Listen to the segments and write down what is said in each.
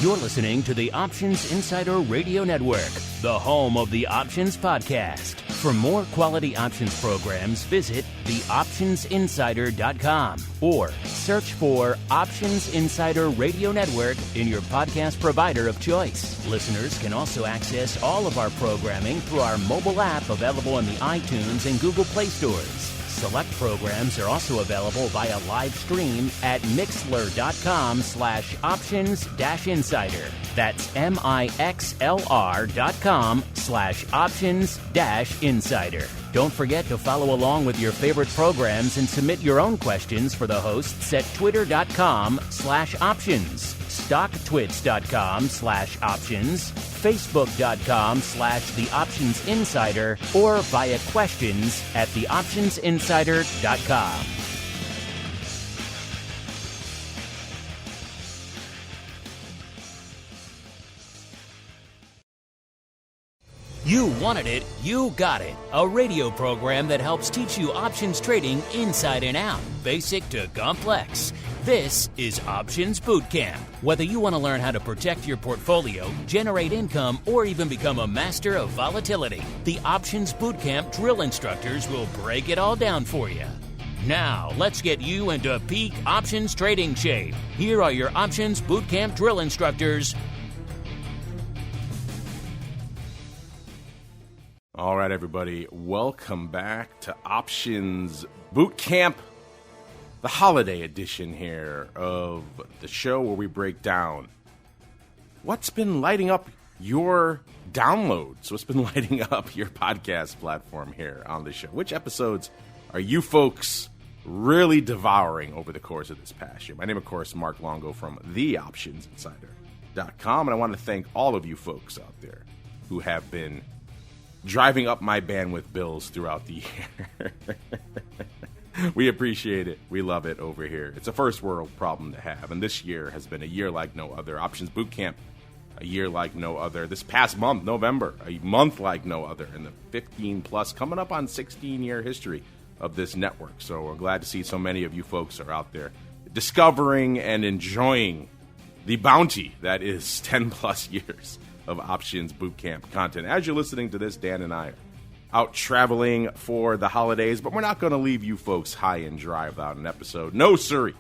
You're listening to the Options Insider Radio Network, the home of the Options Podcast. For more quality options programs, visit theoptionsinsider.com or search for Options Insider Radio Network in your podcast provider of choice. Listeners can also access all of our programming through our mobile app available in the iTunes and Google Play stores. Select programs are also available via live stream at mixlr.com/options-insider. That's mixlr.com/options-insider. Don't forget to follow along with your favorite programs and submit your own questions for the hosts at twitter.com/options, stocktwits.com/options, facebook.com/theoptionsinsider, or via questions at theoptionsinsider.com. You wanted it, you got it. A radio program that helps teach you options trading inside and out, basic to complex. This is Options Bootcamp. Whether you want to learn how to protect your portfolio, generate income, or even become a master of volatility, the Options Bootcamp drill instructors will break it all down for you. Now, let's get you into peak options trading shape. Here are your Options Bootcamp drill instructors. All right, everybody, welcome back to Options Bootcamp, the holiday edition here of the show where we break down what's been lighting up your downloads, what's been lighting up your podcast platform here on the show. Which episodes are you folks really devouring over the course of this past year? My name, of course, is Mark Longo from theoptionsinsider.com, and I want to thank all of you folks out there who have been driving up my bandwidth bills throughout the year. We appreciate it. We love it over here. It's a first world problem to have, and this year has been a year like no other. Options Bootcamp, a year like no other. This past month, November, a month like no other in the 15-plus, coming up on 16-year history of this network. So we're glad to see so many of you folks are out there discovering and enjoying the bounty that is 10-plus years of Options Bootcamp content. As you're listening to this, Dan and I are out traveling for the holidays, but we're not going to leave you folks high and dry without an episode. No, sirree.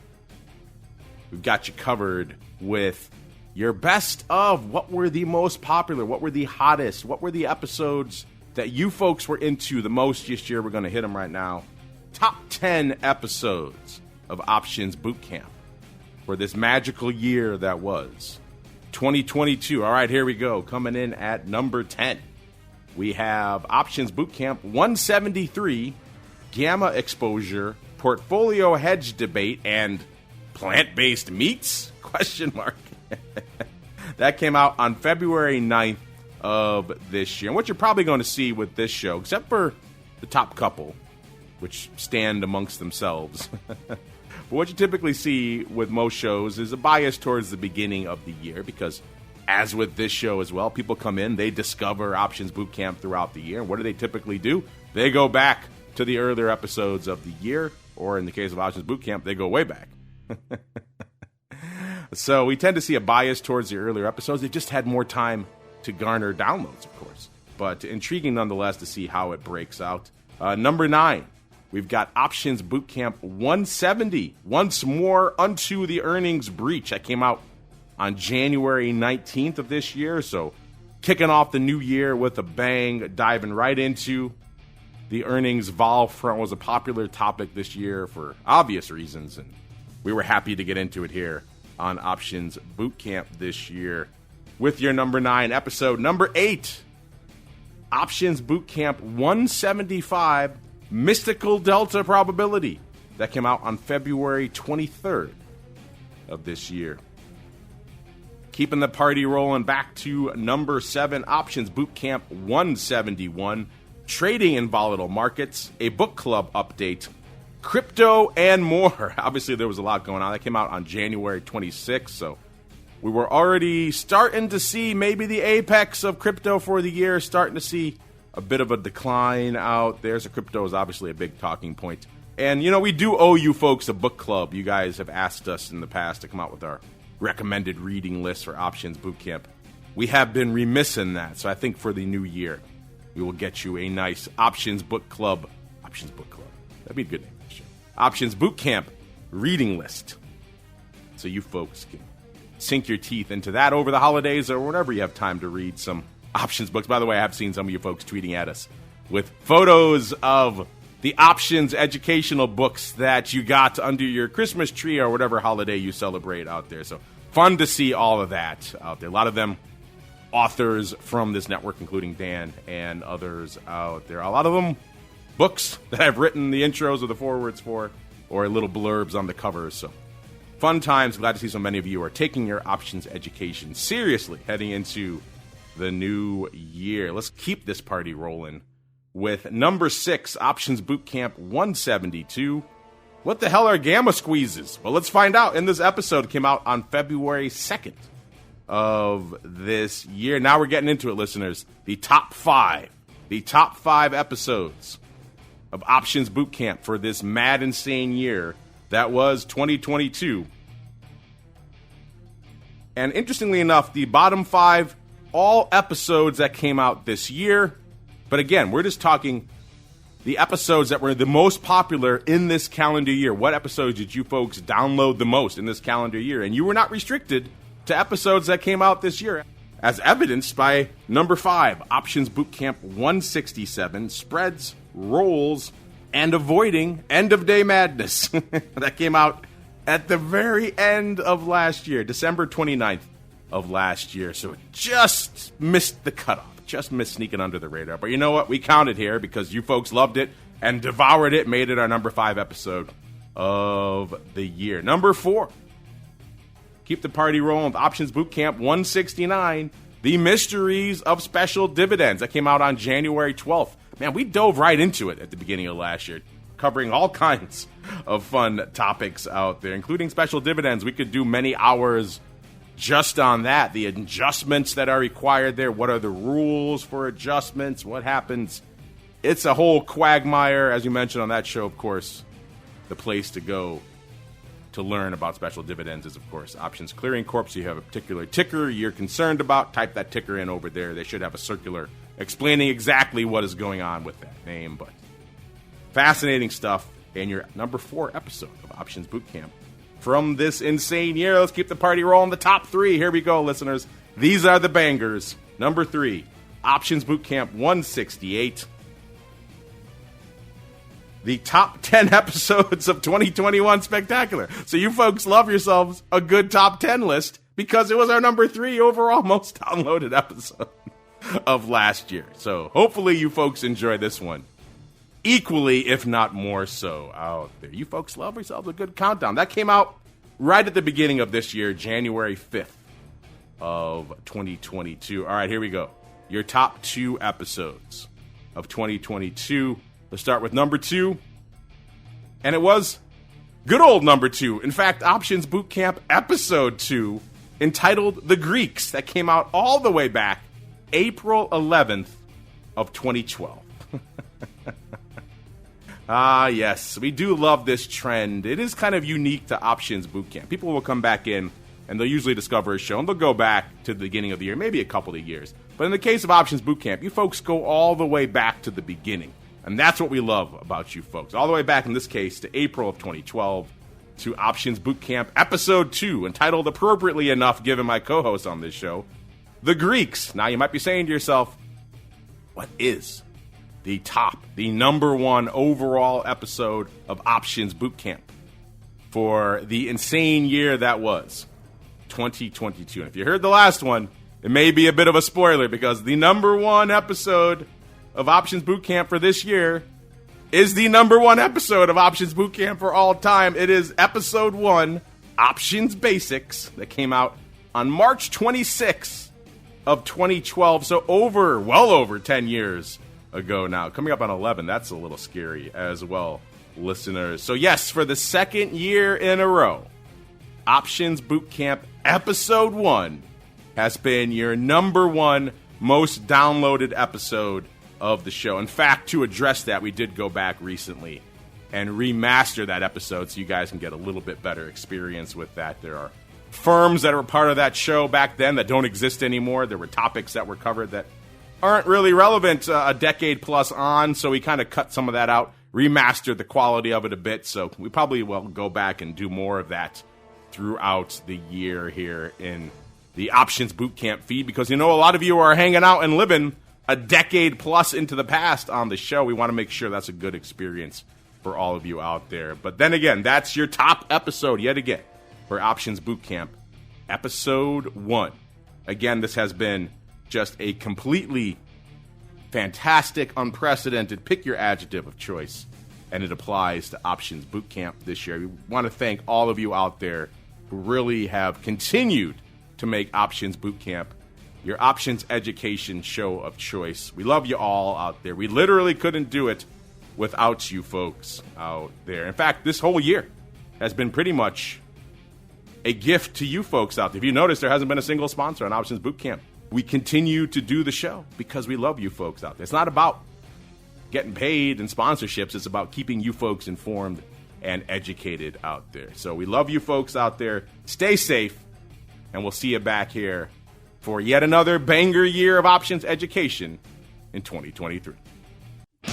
We've got you covered with your best of what were the most popular, what were the hottest, what were the episodes that you folks were into the most this year. We're going to hit them right now. Top 10 episodes of Options Bootcamp for this magical year that was 2022. All right, here we go. Coming in at number 10, we have Options Bootcamp 173, Gamma Exposure, Portfolio Hedge Debate, and Plant-Based Meats? Question mark. That came out on February 9th of this year. And what you're probably going to see with this show, except for the top couple, which stand amongst themselves, but what you typically see with most shows is a bias towards the beginning of the year because, as with this show as well, people come in, they discover Options Bootcamp throughout the year. And what do they typically do? They go back to the earlier episodes of the year, or in the case of Options Bootcamp, they go way back. So we tend to see a bias towards the earlier episodes. They just had more time to garner downloads, of course. But intriguing nonetheless to see how it breaks out. Number 9. We've got Options Bootcamp 170, Once More Unto the Earnings Breach. That came out on January 19th of this year, so kicking off the new year with a bang, diving right into the earnings vol front. Was a popular topic this year for obvious reasons, and we were happy to get into it here on Options Bootcamp this year with your number 9 episode. Number 8, Options Bootcamp 175, Mystical Delta Probability. That came out on February 23rd of this year. Keeping the party rolling, back to number 7, Options Bootcamp 171, Trading in Volatile Markets, a book club update, crypto, and more. Obviously, there was a lot going on. That came out on January 26th, so we were already starting to see maybe the apex of crypto for the year, starting to see a bit of a decline out there. So crypto is obviously a big talking point. And, you know, we do owe you folks a book club. You guys have asked us in the past to come out with our recommended reading list for Options Bootcamp. We have been remiss in that, so I think for the new year, we will get you a nice Options Book Club. Options Book Club. That'd be a good name for the show. Options Bootcamp reading list. So you folks can sink your teeth into that over the holidays or whenever you have time to read some options books. By the way, I have seen some of you folks tweeting at us with photos of the options educational books that you got under your Christmas tree or whatever holiday you celebrate out there. So fun to see all of that out there. A lot of them authors from this network, including Dan and others out there. A lot of them books that I've written the intros or the forwards for, or little blurbs on the covers. So fun times. Glad to see so many of you are taking your options education seriously heading into the new year. Let's keep this party rolling with number 6, Options Bootcamp 172. What the hell are gamma squeezes? Well, let's find out in this episode. It came out on February 2nd of this year. Now we're getting into it, listeners. The top 5 episodes of Options Bootcamp for this mad, insane year that was 2022. And interestingly enough, the bottom 5, all episodes that came out this year. But again, we're just talking the episodes that were the most popular in this calendar year. What episodes did you folks download the most in this calendar year? And you were not restricted to episodes that came out this year, as evidenced by number 5, Options Bootcamp 167, Spreads, Rolls, and Avoiding End of Day Madness. That came out at the very end of last year, December 29th of last year. So it just missed the cutoff. Just missed sneaking under the radar. But you know what? We counted here because you folks loved it and devoured it, made it our number 5 episode of the year. Number 4, keep the party rolling with Options Bootcamp 169, The Mysteries of Special Dividends. That came out on January 12th. Man, we dove right into it at the beginning of last year, covering all kinds of fun topics out there, including special dividends. We could do many hours just on that, the adjustments that are required there. What are the rules for adjustments? What happens? It's a whole quagmire. As you mentioned on that show, of course, the place to go to learn about special dividends is, of course, Options Clearing Corp. So you have a particular ticker you're concerned about, type that ticker in over there. They should have a circular explaining exactly what is going on with that name. But fascinating stuff in your number 4 episode of Options Bootcamp from this insane year. Let's keep the party rolling. The top 3. Here we go, listeners. These are the bangers. Number 3, Options Bootcamp 168. The top 10 episodes of 2021 Spectacular. So you folks love yourselves a good top 10 list because it was our number 3 overall most downloaded episode of last year. So hopefully you folks enjoy this one equally, if not more so, out there. You folks love yourselves a good countdown. That came out right at the beginning of this year, January 5th of 2022. All right, here we go. Your top 2 episodes of 2022. Let's start with number 2. And it was good old number 2. In fact, Options Bootcamp episode 2, entitled The Greeks, that came out all the way back April 11th of 2012. Ah, yes, we do love this trend. It is kind of unique to Options Bootcamp. People will come back in, and they'll usually discover a show, and they'll go back to the beginning of the year, maybe a couple of years. But in the case of Options Bootcamp, you folks go all the way back to the beginning. And that's what we love about you folks. All the way back, in this case, to April of 2012, to Options Bootcamp Episode 2, entitled appropriately enough, given my co-host on this show, The Greeks. Now, you might be saying to yourself, what is the number 1 overall episode of Options Bootcamp for the insane year that was 2022? And if you heard the last one, it may be a bit of a spoiler because the number 1 episode of Options Bootcamp for this year is the number 1 episode of Options Bootcamp for all time. It is Episode 1, Options Basics, that came out on March 26th of 2012. So well over 10 years ago now. Coming up on 11. That's a little scary as well, listeners. So yes, for the second year in a row, Options Bootcamp Episode 1 has been your number 1 most downloaded episode of the show. In fact, to address that, we did go back recently and remaster that episode so you guys can get a little bit better experience with that. There are firms that were part of that show back then that don't exist anymore. There were topics that were covered that aren't really relevant a decade plus on, so we kind of cut some of that out, remastered the quality of it a bit, so we probably will go back and do more of that throughout the year here in the Options Bootcamp feed, because a lot of you are hanging out and living a decade plus into the past on the show. We want to make sure that's a good experience for all of you out there. But then again, that's your top episode yet again for Options Bootcamp, episode 1. Again, this has been just a completely fantastic, unprecedented, pick your adjective of choice, and it applies to Options Bootcamp this year. We want to thank all of you out there who really have continued to make Options Bootcamp your options education show of choice. We love you all out there. We literally couldn't do it without you folks out there. In fact, this whole year has been pretty much a gift to you folks out there. If you notice, there hasn't been a single sponsor on Options Bootcamp. We continue to do the show because we love you folks out there. It's not about getting paid and sponsorships. It's about keeping you folks informed and educated out there. So we love you folks out there. Stay safe, and we'll see you back here for yet another banger year of options education in 2023.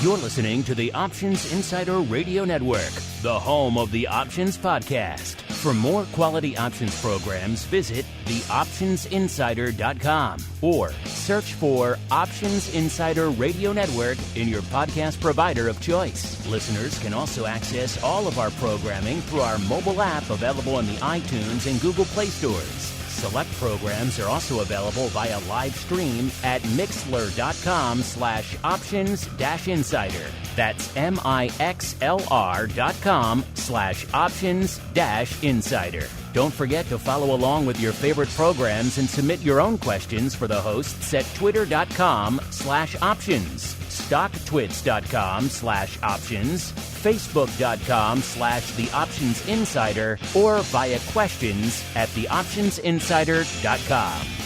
You're listening to the Options Insider Radio Network, the home of the Options Podcast. For more quality options programs, visit theoptionsinsider.com or search for Options Insider Radio Network in your podcast provider of choice. Listeners can also access all of our programming through our mobile app available in the iTunes and Google Play stores. Select programs are also available via live stream at mixlr.com/options-insider. That's mixlr.com/options-insider. Don't forget to follow along with your favorite programs and submit your own questions for the hosts at twitter.com/options, stocktwits.com/options, facebook.com/theoptionsinsider, or via questions at theoptionsinsider.com.